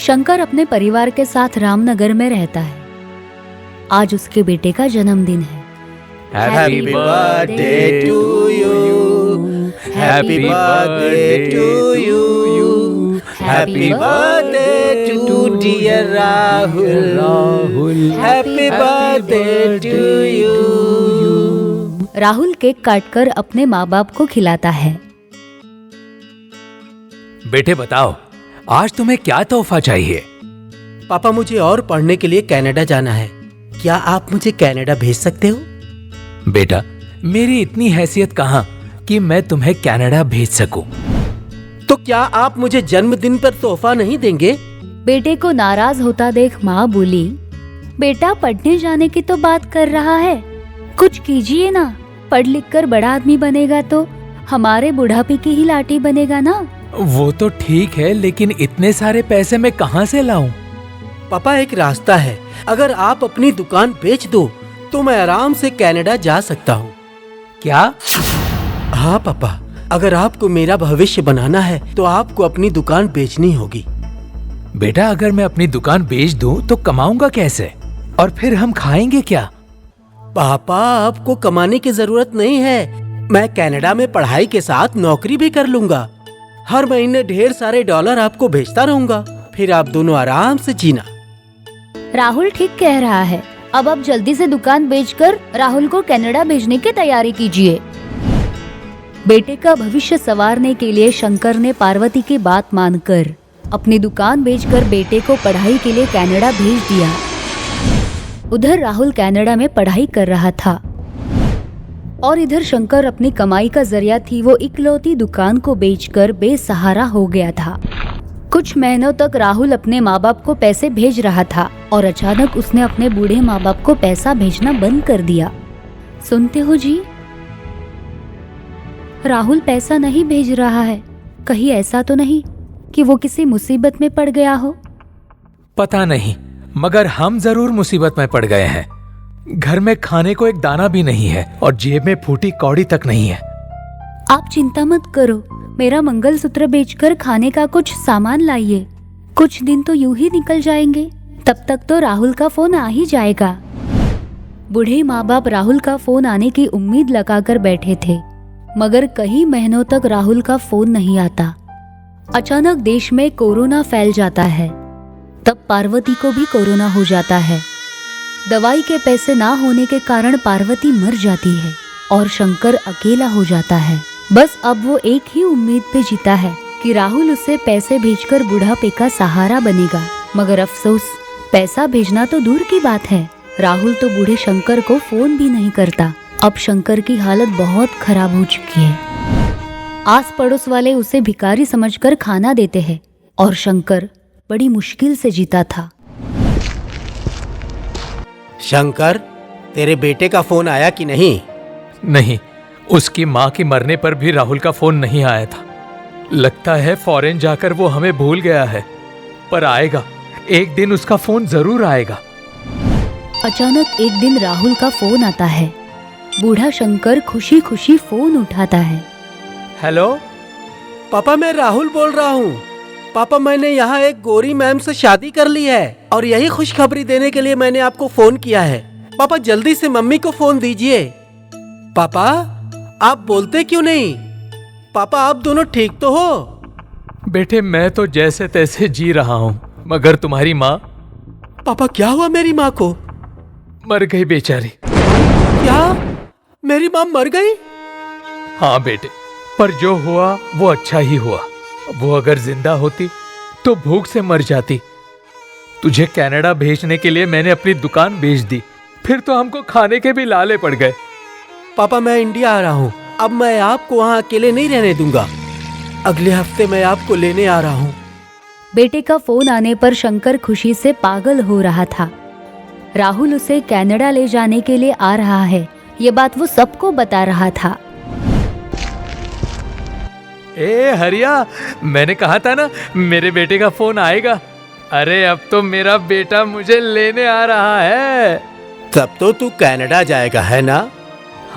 शंकर अपने परिवार के साथ रामनगर में रहता है। आज उसके बेटे का जन्मदिन है। Happy birthday to you, happy birthday to you, happy birthday to dear Rahul, happy birthday to you. Rahul cake काटकर अपने माँ बाप को खिलाता है। बेटे बताओ, आज तुम्हें क्या तोहफा चाहिए? पापा, मुझे और पढ़ने के लिए कनाडा जाना है। क्या आप मुझे कनाडा भेज सकते हो? बेटा, मेरी इतनी हैसियत कहाँ कि मैं तुम्हें कनाडा भेज सकूं। तो क्या आप मुझे जन्मदिन पर तोहफा नहीं देंगे? बेटे को नाराज होता देख माँ बोली, बेटा पढ़ने जाने की तो बात कर रहा है, कुछ कीजिए ना। पढ़ लिख कर बड़ा आदमी बनेगा तो हमारे बुढ़ापे की ही लाठी बनेगा ना। वो तो ठीक है, लेकिन इतने सारे पैसे मैं कहाँ से लाऊं? पापा, एक रास्ता है। अगर आप अपनी दुकान बेच दो तो मैं आराम से कनाडा जा सकता हूँ। क्या? हाँ पापा, अगर आपको मेरा भविष्य बनाना है तो आपको अपनी दुकान बेचनी होगी। बेटा, अगर मैं अपनी दुकान बेच दूं तो कमाऊंगा कैसे, और फिर हम खाएंगे क्या? पापा, आपको कमाने की जरूरत नहीं है। मैं कनाडा में पढ़ाई के साथ नौकरी भी कर लूंगा। हर महीने ढेर सारे डॉलर आपको भेजता रहूंगा, फिर आप दोनों आराम से जीना। राहुल ठीक कह रहा है। अब आप जल्दी से दुकान बेचकर राहुल को कनाडा भेजने की तैयारी कीजिए। बेटे का भविष्य संवारने के लिए शंकर ने पार्वती की बात मानकर अपनी दुकान बेचकर बेटे को पढ़ाई के लिए कनाडा भेज दिया। उधर राहुल कनाडा में पढ़ाई कर रहा था और इधर शंकर अपनी कमाई का जरिया थी वो इकलौती दुकान को बेचकर बेसहारा हो गया था। कुछ महीनों तक राहुल अपने माँ बाप को पैसे भेज रहा था और अचानक उसने अपने बूढ़े माँ बाप को पैसा भेजना बंद कर दिया। सुनते हो जी? राहुल पैसा नहीं भेज रहा है। कहीं ऐसा तो नहीं कि वो किसी मुसीबत में पड़ गया हो? पता नहीं, मगर हम जरूर मुसीबत में पड़ गए हैं। घर में खाने को एक दाना भी नहीं है और जेब में फूटी कौड़ी तक नहीं है। आप चिंता मत करो, मेरा मंगलसूत्र बेचकर खाने का कुछ सामान लाइए। कुछ दिन तो यूं ही निकल जाएंगे, तब तक तो राहुल का फोन आ ही जाएगा। बूढ़े माँ बाप राहुल का फोन आने की उम्मीद लगाकर बैठे थे, मगर कई महीनों तक राहुल का फोन नहीं आता। अचानक देश में कोरोना फैल जाता है। तब पार्वती को भी कोरोना हो जाता है। दवाई के पैसे ना होने के कारण पार्वती मर जाती है और शंकर अकेला हो जाता है। बस अब वो एक ही उम्मीद पे जीता है कि राहुल उसे पैसे भेजकर बुढ़ापे का सहारा बनेगा। मगर अफसोस, पैसा भेजना तो दूर की बात है, राहुल तो बूढ़े शंकर को फोन भी नहीं करता। अब शंकर की हालत बहुत खराब हो चुकी है। आस पड़ोस वाले उसे भिखारी समझकर खाना देते हैं और शंकर बड़ी मुश्किल से जीता था। शंकर, तेरे बेटे का फोन आया कि नहीं? नहीं, उसकी माँ के मरने पर भी राहुल का फोन नहीं आया था। लगता है फॉरेन जाकर वो हमें भूल गया है, पर आएगा, एक दिन उसका फोन जरूर आएगा। अचानक एक दिन राहुल का फोन आता है। बूढ़ा शंकर खुशी खुशी फोन उठाता है। हेलो पापा, मैं राहुल बोल रहा हूँ। पापा, मैंने यहाँ एक गोरी मैम से शादी कर ली है और यही खुशखबरी देने के लिए मैंने आपको फोन किया है। पापा, जल्दी से मम्मी को फोन दीजिए। पापा, आप बोलते क्यों नहीं? पापा, आप दोनों ठीक तो हो? बेटे, मैं तो जैसे तैसे जी रहा हूँ, मगर तुम्हारी माँ? पापा, क्या हुआ मेरी माँ को? मर गई बेचारी। क्या? मेरी माँ मर गई? हाँ बेटे, पर जो हुआ वो अच्छा ही हुआ। वो अगर जिंदा होती तो भूख से मर जाती। तुझे कनाडा भेजने के लिए मैंने अपनी दुकान बेच दी, फिर तो हमको खाने के भी लाले पड़ गए। पापा, मैं इंडिया आ रहा हूँ। अब मैं आपको वहाँ अकेले नहीं रहने दूंगा। अगले हफ्ते मैं आपको लेने आ रहा हूँ। बेटे का फोन आने पर शंकर खुशी से पागल हो रहा था। राहुल उसे कनाडा ले जाने के लिए आ रहा है, ये बात वो सबको बता रहा था। ए हरिया, मैंने कहा था ना मेरे बेटे का फोन आएगा। अरे अब तो मेरा बेटा मुझे लेने आ रहा है। तब तो तू कनाडा जाएगा, है ना?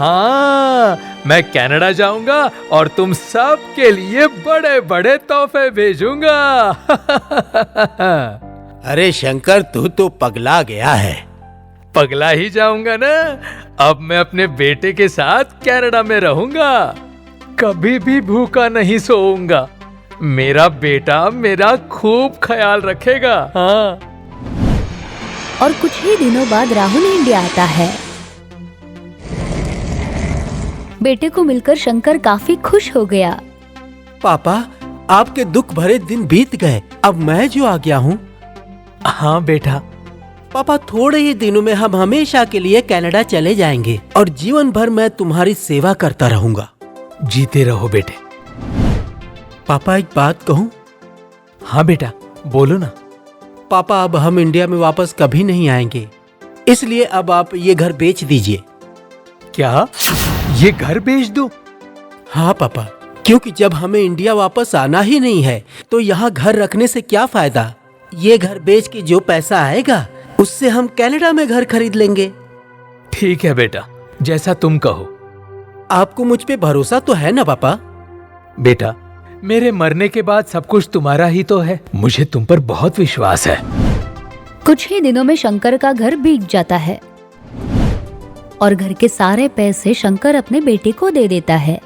हाँ, मैं कनाडा जाऊंगा और तुम सब के लिए बड़े बड़े तोहफे भेजूंगा। अरे शंकर, तू तो पगला गया है। पगला ही जाऊंगा ना। अब मैं अपने बेटे के साथ कनाडा में रहूंगा, कभी भी भूखा नहीं सोऊंगा। मेरा बेटा मेरा खूब ख्याल रखेगा। हाँ। और कुछ ही दिनों बाद राहुल इंडिया आता है। बेटे को मिलकर शंकर काफी खुश हो गया। पापा, आपके दुख भरे दिन बीत गए, अब मैं जो आ गया हूँ। हाँ बेटा। पापा, थोड़े ही दिनों में हम हमेशा के लिए कनाडा चले जाएंगे और जीवन भर मैं तुम्हारी सेवा करता रहूंगा। जीते रहो बेटे। पापा, एक बात कहूँ? हाँ बेटा, बोलो ना। पापा, अब हम इंडिया में वापस कभी नहीं आएंगे, इसलिए अब आप ये घर बेच दीजिए। क्या? ये घर बेच दूं? हाँ पापा, क्योंकि जब हमें इंडिया वापस आना ही नहीं है तो यहाँ घर रखने से क्या फायदा। ये घर बेच के जो पैसा आएगा उससे हम कनाडा में घर खरीद लेंगे। ठीक है बेटा, जैसा तुम कहो। आपको मुझ पे भरोसा तो है ना पापा? बेटा, मेरे मरने के बाद सब कुछ तुम्हारा ही तो है। मुझे तुम पर बहुत विश्वास है। कुछ ही दिनों में शंकर का घर बिक जाता है और घर के सारे पैसे शंकर अपने बेटे को दे देता है।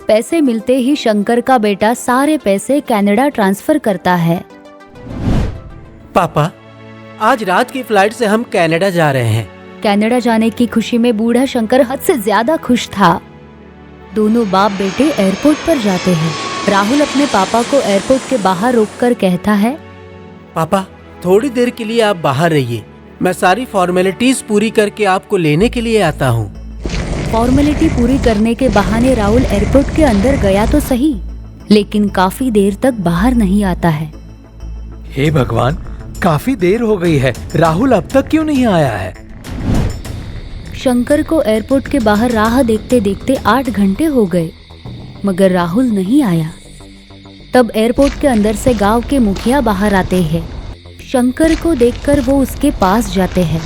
पैसे मिलते ही शंकर का बेटा सारे पैसे कनाडा ट्रांसफर करता है। पापा, आज रात की फ्लाइट से हम कनाडा जा रहे हैं। कनाडा जाने की खुशी में बूढ़ा शंकर हद से ज्यादा खुश था। दोनों बाप बेटे एयरपोर्ट पर जाते हैं। राहुल अपने पापा को एयरपोर्ट के बाहर रोककर कहता है, पापा, थोड़ी देर के लिए आप बाहर रहिए, मैं सारी फॉर्मेलिटीज पूरी करके आपको लेने के लिए आता हूँ। फॉर्मेलिटी पूरी करने के बहाने राहुल एयरपोर्ट के अंदर गया तो सही, लेकिन काफी देर तक बाहर नहीं आता है। हे भगवान, काफी देर हो गई है, राहुल अब तक क्यों नहीं आया है? शंकर को एयरपोर्ट के बाहर राह देखते देखते 8 घंटे हो गए, मगर राहुल नहीं आया। तब एयरपोर्ट के अंदर से गांव के मुखिया बाहर आते हैं। शंकर को देखकर वो उसके पास जाते हैं।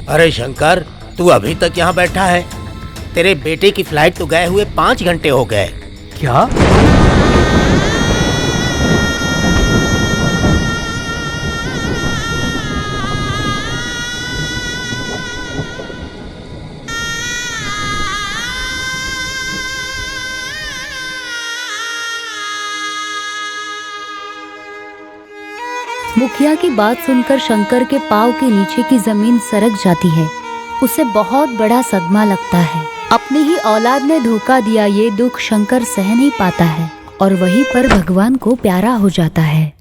अरे शंकर, तू अभी तक यहाँ बैठा है? तेरे बेटे की फ्लाइट तो गए हुए 5 घंटे हो गए। क्या? मुखिया की बात सुनकर शंकर के पाँव के नीचे की जमीन सरक जाती है। उसे बहुत बड़ा सदमा लगता है। अपनी ही औलाद ने धोखा दिया, ये दुख शंकर सह नहीं पाता है और वहीं पर भगवान को प्यारा हो जाता है।